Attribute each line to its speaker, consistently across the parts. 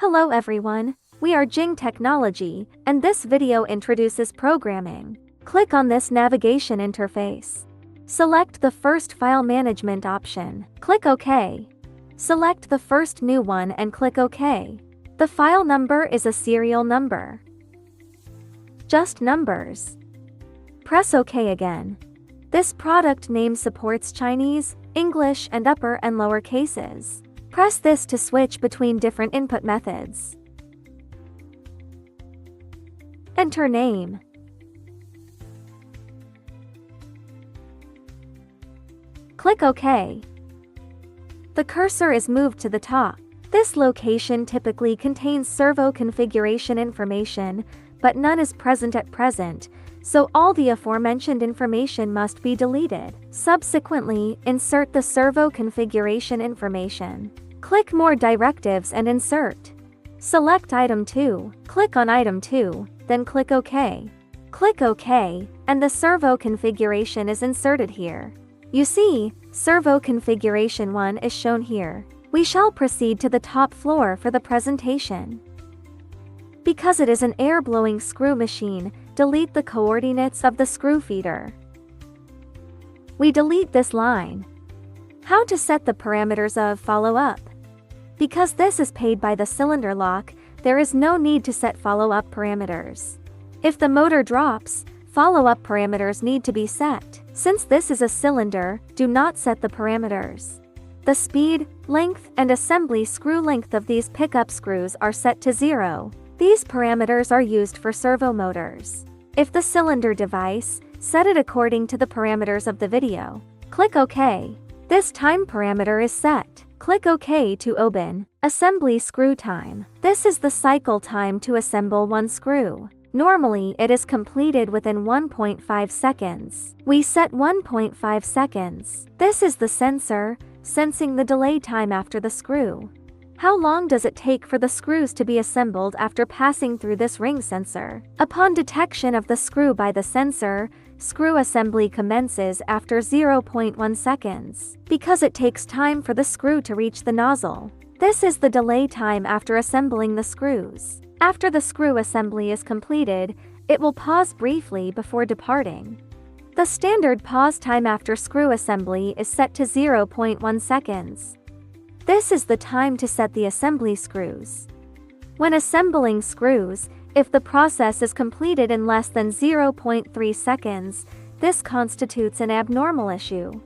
Speaker 1: Hello everyone, we are Jinghe Technology, and this video introduces programming. Click on this navigation interface. Select the first file management option. Click OK. Select the first new one and click OK. The file number is a serial number. Just numbers. Press OK again. This product name supports Chinese, English, and upper and lower cases. Press this to switch between different input methods. Enter name. Click OK. The cursor is moved to the top. This location typically contains servo configuration information, but none is present at present, so all the aforementioned information must be deleted. Subsequently, insert the servo configuration information. Click More Directives and insert. Select Item 2. Click on Item 2, then click OK. Click OK, and the servo configuration is inserted here. You see, servo configuration 1 is shown here. We shall proceed to the top floor for the presentation. Because it is an air-blowing screw machine, delete the coordinates of the screw feeder. We delete this line. How to set the parameters of follow-up? Because this is paid by the cylinder lock, there is no need to set follow-up parameters. If the motor drops, follow-up parameters need to be set. Since this is a cylinder, do not set the parameters. The speed, length, and assembly screw length of these pickup screws are set to 0. These parameters are used for servo motors. If the cylinder device, set it according to the parameters of the video. Click OK. This time parameter is set. Click OK to open. Assembly screw time. This is the cycle time to assemble one screw. Normally it is completed within 1.5 seconds. We set 1.5 seconds. This is the sensor, sensing the delay time after the screw. How long does it take for the screws to be assembled after passing through this ring sensor? Upon detection of the screw by the sensor, screw assembly commences after 0.1 seconds, because it takes time for the screw to reach the nozzle. This is the delay time after assembling the screws. After the screw assembly is completed, it will pause briefly before departing. The standard pause time after screw assembly is set to 0.1 seconds. This is the time to set the assembly screws. When assembling screws, if the process is completed in less than 0.3 seconds, this constitutes an abnormal issue.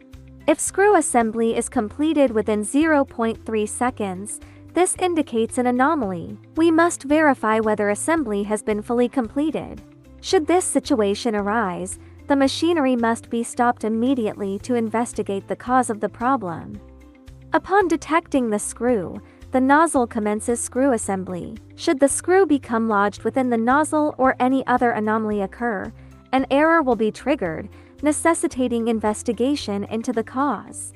Speaker 1: If screw assembly is completed within 0.3 seconds, this indicates an anomaly. We must verify whether assembly has been fully completed. Should this situation arise, the machinery must be stopped immediately to investigate the cause of the problem. Upon detecting the screw, the nozzle commences screw assembly. Should the screw become lodged within the nozzle or any other anomaly occur, an error will be triggered, necessitating investigation into the cause.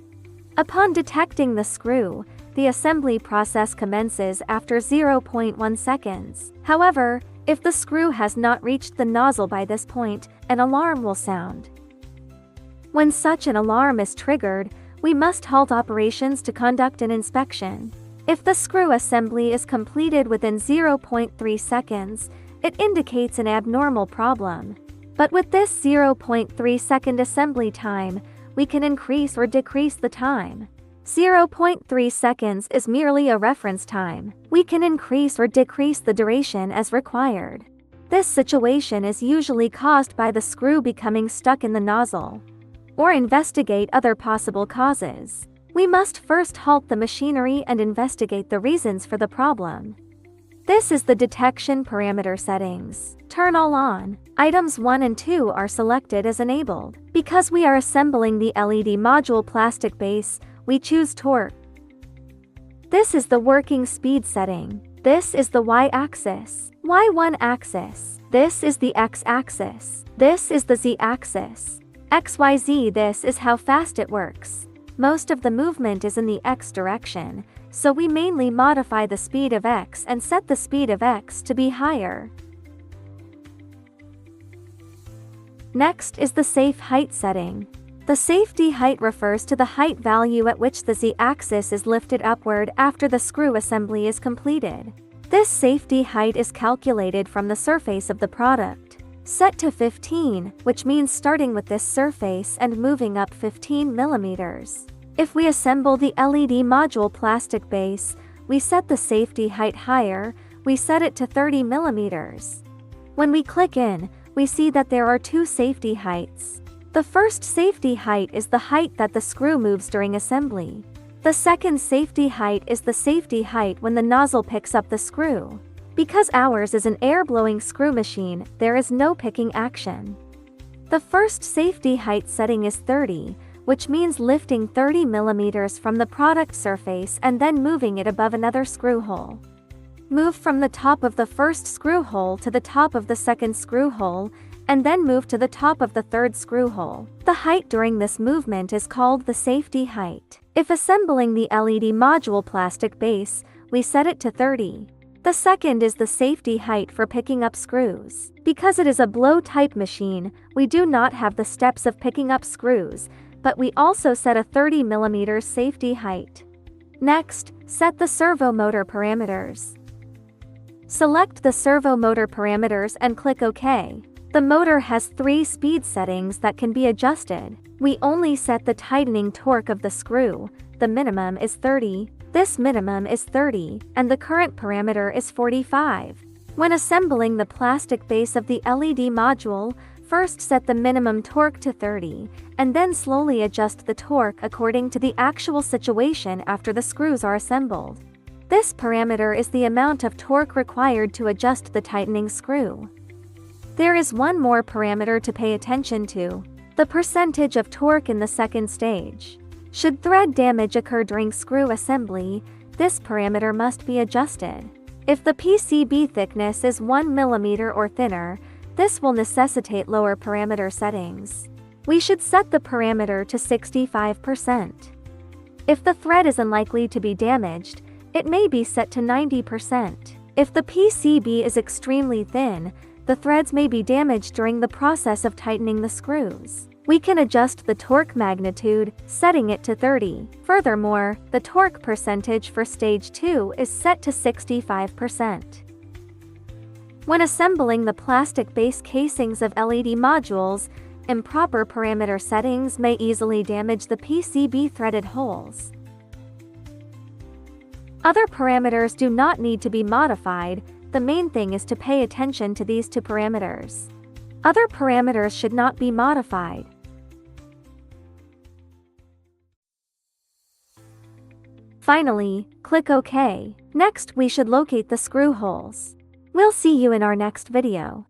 Speaker 1: Upon detecting the screw, the assembly process commences after 0.1 seconds. However, if the screw has not reached the nozzle by this point, an alarm will sound. When such an alarm is triggered, we must halt operations to conduct an inspection. If the screw assembly is completed within 0.3 seconds, it indicates an abnormal problem. But with this 0.3 second assembly time, we can increase or decrease the time. 0.3 seconds is merely a reference time. We can increase or decrease the duration as required. This situation is usually caused by the screw becoming stuck in the nozzle. Or investigate other possible causes. We must first halt the machinery and investigate the reasons for the problem. This is the detection parameter settings. Turn all on. Items 1 and 2 are selected as enabled. Because we are assembling the LED module plastic base, we choose torque. This is the working speed setting. This is the Y-axis. Y1 axis. This is the X-axis. This is the Z-axis. XYZ. This is how fast it works. Most of the movement is in the X direction, so we mainly modify the speed of X and set the speed of X to be higher. Next is the safe height setting. The safety height refers to the height value at which the Z-axis is lifted upward after the screw assembly is completed. This safety height is calculated from the surface of the product. Set to 15, which means starting with this surface and moving up 15 millimeters. If we assemble the LED module plastic base, we set the safety height higher, we set it to 30 millimeters. When we click in, we see that there are two safety heights. The first safety height is the height that the screw moves during assembly. The second safety height is the safety height when the nozzle picks up the screw. Because ours is an air-blowing screw machine, there is no picking action. The first safety height setting is 30, which means lifting 30 millimeters from the product surface and then moving it above another screw hole. Move from the top of the first screw hole to the top of the second screw hole, and then move to the top of the third screw hole. The height during this movement is called the safety height. If assembling the LED module plastic base, we set it to 30. The second is the safety height for picking up screws. Because it is a blow-type machine, we do not have the steps of picking up screws, but we also set a 30 mm safety height. Next, set the servo motor parameters. Select the servo motor parameters and click OK. The motor has 3 speed settings that can be adjusted. We only set the tightening torque of the screw. The minimum is 30, this minimum is 30, and the current parameter is 45. When assembling the plastic base of the LED module, first set the minimum torque to 30, and then slowly adjust the torque according to the actual situation after the screws are assembled. This parameter is the amount of torque required to adjust the tightening screw. There is one more parameter to pay attention to: the percentage of torque in the second stage. Should thread damage occur during screw assembly, this parameter must be adjusted. If the PCB thickness is 1 mm or thinner, this will necessitate lower parameter settings. We should set the parameter to 65%. If the thread is unlikely to be damaged, it may be set to 90%. If the PCB is extremely thin, the threads may be damaged during the process of tightening the screws. We can adjust the torque magnitude, setting it to 30. Furthermore, the torque percentage for stage 2 is set to 65%. When assembling the plastic base casings of LED modules, improper parameter settings may easily damage the PCB threaded holes. Other parameters do not need to be modified. The main thing is to pay attention to these two parameters. Other parameters should not be modified. Finally, click OK. Next, we should locate the screw holes. We'll see you in our next video.